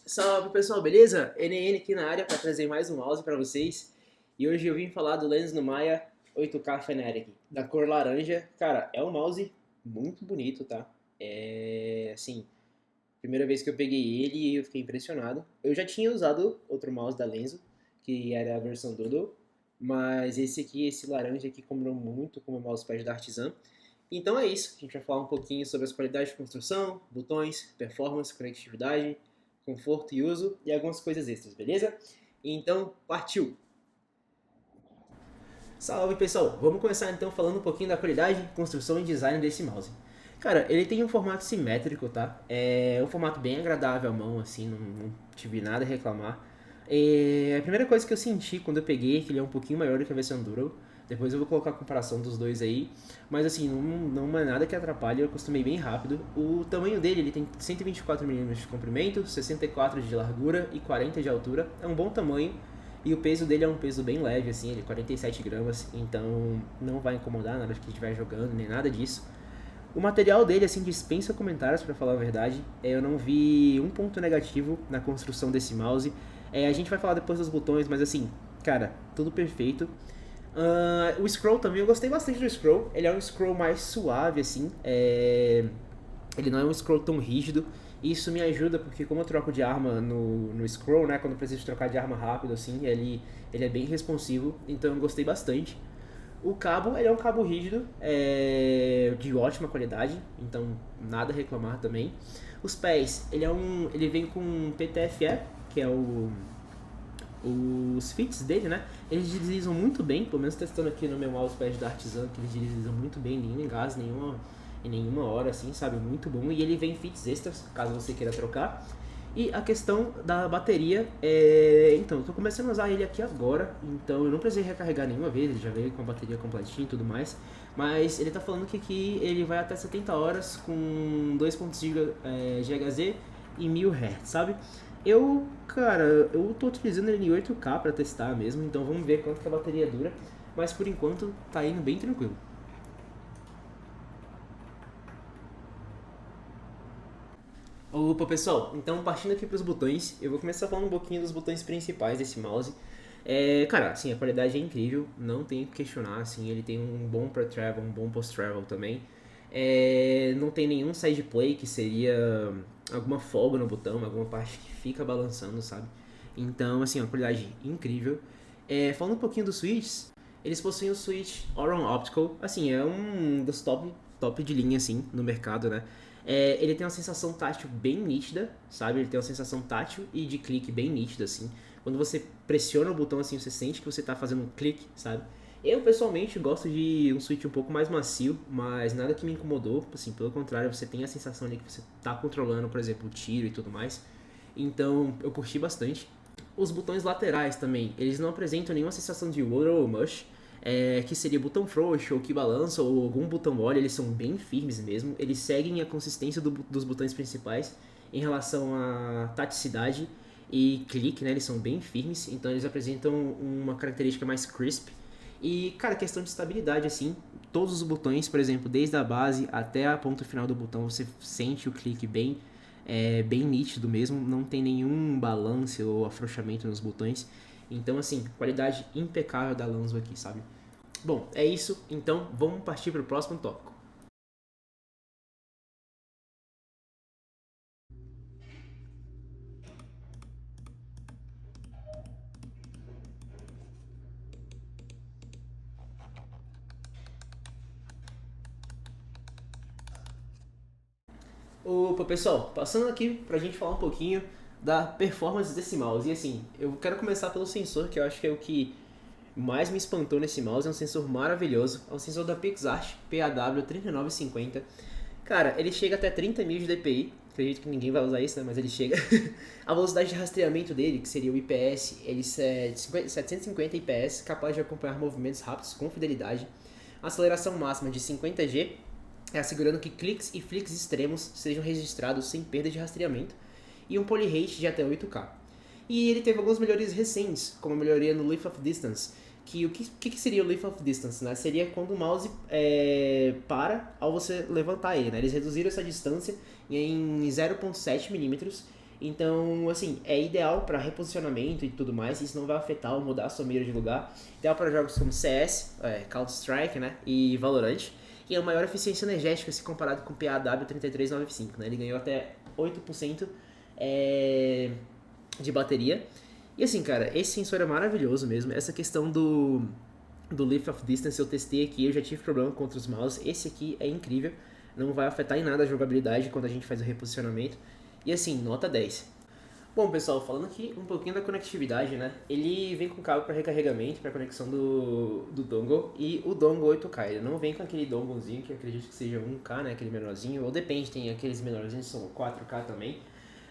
Salve pessoal, beleza? NN aqui na área para trazer mais um mouse para vocês. E hoje eu vim falar do Lens Numaya 8K Fnatic, da cor laranja. Cara, é um mouse muito bonito, tá? Assim, primeira vez que eu peguei ele eu fiquei impressionado. Eu já tinha usado outro mouse da Lenso, que era a versão Doodle, mas esse aqui, esse laranja aqui, combinou muito com o mousepad da Artisan. Então é isso, a gente vai falar um pouquinho sobre as qualidades de construção, botões, performance, conectividade, conforto e uso e algumas coisas extras, beleza? Então, partiu! Salve pessoal, vamos começar então falando um pouquinho da qualidade, construção e design desse mouse. Cara, ele tem um formato simétrico, tá? É um formato bem agradável à mão, assim, não tive nada a reclamar. A primeira coisa que eu senti quando eu peguei é que ele é um pouquinho maior do que a versão Duro. Depois eu vou colocar a comparação dos dois aí. Mas assim, não é nada que atrapalhe, eu acostumei bem rápido. O tamanho dele, ele tem 124 mm de comprimento, 64 de largura e 40 de altura. É um bom tamanho. E o peso dele é um peso bem leve, assim, ele é 47 gramas, então não vai incomodar na hora que estiver jogando, nem nada disso. O material dele, assim, dispensa comentários, pra falar a verdade. Eu não vi um ponto negativo na construção desse mouse. A gente vai falar depois dos botões, mas assim, cara, tudo perfeito. O scroll também, eu gostei bastante do scroll. Ele é um scroll mais suave, assim. Ele não é um scroll tão rígido. E isso me ajuda porque como eu troco de arma no scroll, né? Quando eu preciso trocar de arma rápido, assim, ele é bem responsivo. Então eu gostei bastante. O cabo, ele é um cabo rígido, de ótima qualidade, então nada a reclamar também. Os pés, ele vem com PTFE, que é os fits dele, né? Eles deslizam muito bem, pelo menos testando aqui no meu mousepad da Artisan, que eles deslizam muito bem, nem gás em nenhuma hora, assim, sabe? Muito bom. E ele vem fits extras, caso você queira trocar. E a questão da bateria Então, eu tô começando a usar ele aqui agora, então eu não precisei recarregar nenhuma vez, ele já veio com a bateria completinha e tudo mais. Mas ele tá falando que aqui ele vai até 70 horas com 2.5 GHz e 1000 Hz, sabe? Cara, eu tô utilizando ele em 8K pra testar mesmo, então vamos ver quanto que a bateria dura. Mas por enquanto tá indo bem tranquilo. Opa pessoal, então partindo aqui para os botões, eu vou começar falando um pouquinho dos botões principais desse mouse. Cara, assim, a qualidade é incrível, não tem o que questionar, assim, ele tem um bom pre-travel, um bom post-travel também. Não tem nenhum side play que seria alguma folga no botão, alguma parte que fica balançando, sabe? Então, assim, uma qualidade incrível. Falando um pouquinho dos switches, eles possuem o switch Oron Optical, assim, é um dos top de linha, assim, no mercado, né? Ele tem uma sensação tátil bem nítida, sabe? Ele tem uma sensação tátil e de clique bem nítida, assim. Quando você pressiona o botão, assim, você sente que você tá fazendo um clique, sabe? Eu, pessoalmente, gosto de um switch um pouco mais macio, mas nada que me incomodou. Assim, pelo contrário, você tem a sensação ali que você tá controlando, por exemplo, o tiro e tudo mais. Então, eu curti bastante. Os botões laterais também, eles não apresentam nenhuma sensação de water ou mush, que seria botão frouxo ou que balança ou algum botão mole, eles são bem firmes mesmo. Eles seguem a consistência dos botões principais em relação à taticidade e clique, né? Eles são bem firmes, então eles apresentam uma característica mais crisp. E, cara, questão de estabilidade, assim, todos os botões, por exemplo, desde a base até a ponta final do botão, você sente o clique bem nítido mesmo, não tem nenhum balance ou afrouxamento nos botões. Então, assim, qualidade impecável da Lanzo aqui, sabe? Bom, é isso, então vamos partir para o próximo tópico. Opa, pessoal, passando aqui pra gente falar um pouquinho da performance desse mouse. E assim, eu quero começar pelo sensor, que eu acho que é o que mais me espantou nesse mouse. É um sensor maravilhoso, é um sensor da PixArt PAW3950. Cara, ele chega até 30 mil de DPI, acredito que ninguém vai usar isso, né, mas ele chega. A velocidade de rastreamento dele, que seria o IPS, ele é de 750 IPS, capaz de acompanhar movimentos rápidos com fidelidade. Aceleração máxima de 50G, assegurando que cliques e flicks extremos sejam registrados sem perda de rastreamento, e um polyrate de até 8K. E ele teve algumas melhorias recentes, como a melhoria no Lift of Distance, que o que seria o Lift of Distance, né? Seria quando o mouse para ao você levantar ele, né? Eles reduziram essa distância em 0.7 milímetros Então, assim, é ideal para reposicionamento e tudo mais, isso não vai afetar ou mudar a sua mira de lugar. Ideal para jogos como CS, Counter-Strike, né, e Valorant. E é a maior eficiência energética se comparado com o PAW 3395, né? Ele ganhou até 8% de bateria. E assim, cara, esse sensor é maravilhoso mesmo. Essa questão do Lift of Distance eu testei aqui, eu já tive problema com outros mouse. Esse aqui é incrível, não vai afetar em nada a jogabilidade quando a gente faz o reposicionamento. E assim, nota 10. Bom, pessoal, falando aqui um pouquinho da conectividade, né? Ele vem com cabo para recarregamento, para conexão do dongle e o dongle 8K. Ele não vem com aquele donglezinho que eu acredito que seja 1K, né? Aquele menorzinho, ou depende, tem aqueles menorzinhos que são 4K também.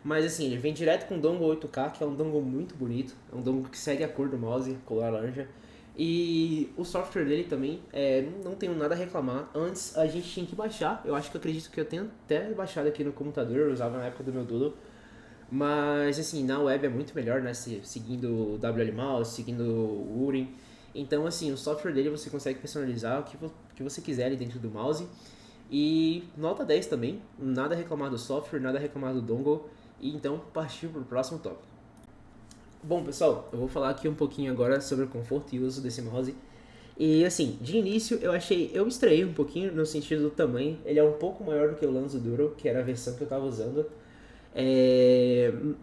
Mas assim, ele vem direto com o dongle 8K, que é um dongle muito bonito. É um dongle que segue a cor do mouse, cor laranja. E o software dele também, não tenho nada a reclamar. Antes a gente tinha que baixar, eu acho que eu acredito que eu tenho até baixado aqui no computador, eu usava na época do meu Doodle. Mas assim, na web é muito melhor, né? Seguindo o WLMouse, seguindo o Urim. Então assim, o software dele você consegue personalizar o que você quiser ali dentro do mouse. E nota 10 também, nada a reclamar do software, nada a reclamar do dongle. E então partiu para o próximo tópico. Bom, pessoal, eu vou falar aqui um pouquinho agora sobre o conforto e uso desse mouse. E assim, de início eu estranhei um pouquinho no sentido do tamanho. Ele é um pouco maior do que o Lanzo Duro, que era a versão que eu estava usando.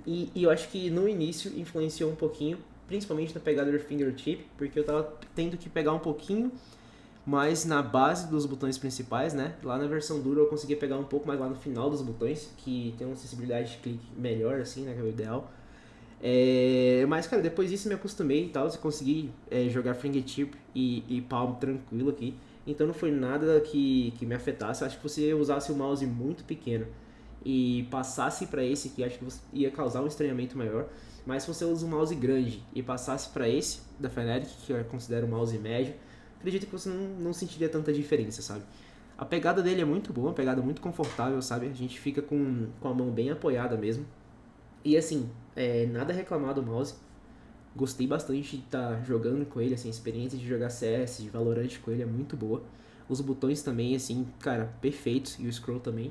E eu acho que no início influenciou um pouquinho, principalmente na pegada do fingertip, porque eu tava tendo que pegar um pouquinho mais na base dos botões principais, né? Lá na versão dura eu conseguia pegar um pouco mais lá no final dos botões, que tem uma sensibilidade de clique melhor, assim, né? Que é o ideal. Mas, cara, depois disso me acostumei e tal, e consegui jogar fingertip e palm tranquilo aqui. Então não foi nada que me afetasse. Acho que se você usasse o mouse muito pequeno e passasse para esse aqui, acho que você ia causar um estranhamento maior. Mas se você usa um mouse grande e passasse para esse da Fnatic, que eu considero um mouse médio, acredito que você não sentiria tanta diferença, sabe? A pegada dele é muito boa, uma pegada muito confortável, sabe? A gente fica com a mão bem apoiada mesmo. E assim, nada a reclamar do mouse. Gostei bastante de estar jogando com ele, assim, a experiência de jogar CS, de Valorant com ele é muito boa. Os botões também, assim, cara, perfeitos, e o scroll também.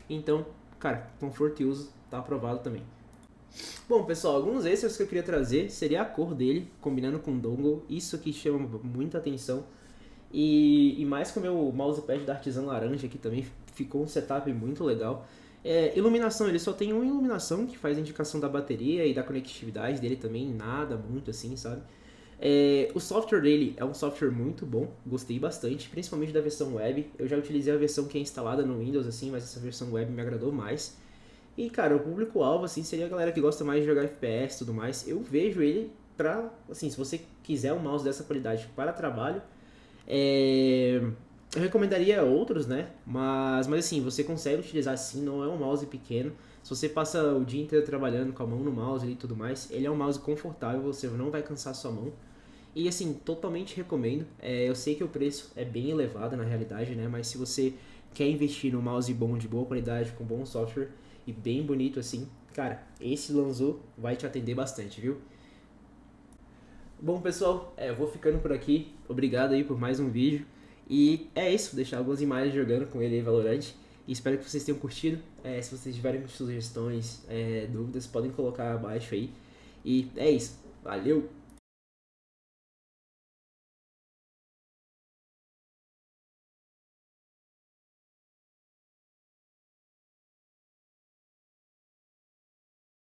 Então, cara, conforto e uso tá aprovado também. Bom, pessoal, alguns extras que eu queria trazer seria a cor dele, combinando com o dongle. Isso aqui chama muita atenção. E mais com o meu mousepad da Artisan laranja aqui também, ficou um setup muito legal. Iluminação, ele só tem uma iluminação que faz a indicação da bateria e da conectividade dele também, nada muito assim, sabe? O software dele é um software muito bom, gostei bastante, principalmente da versão web. Eu já utilizei a versão que é instalada no Windows, assim, mas essa versão web me agradou mais. E, cara, o público-alvo, assim, seria a galera que gosta mais de jogar FPS e tudo mais. Eu vejo ele pra, assim, se você quiser um mouse dessa qualidade para trabalho, eu recomendaria outros, né? Mas assim, você consegue utilizar sim, não é um mouse pequeno. Se você passa o dia inteiro trabalhando com a mão no mouse e tudo mais, ele é um mouse confortável, você não vai cansar sua mão. E assim, totalmente recomendo. Eu sei que o preço é bem elevado na realidade, né? Mas se você quer investir num mouse bom, de boa qualidade, com bom software e bem bonito assim, cara, esse Lanzo vai te atender bastante, viu? Bom, pessoal, eu vou ficando por aqui. Obrigado aí por mais um vídeo. E é isso, deixar algumas imagens jogando com ele aí, Valorant. E espero que vocês tenham curtido. Se vocês tiverem sugestões, dúvidas, podem colocar abaixo aí. E é isso. Valeu!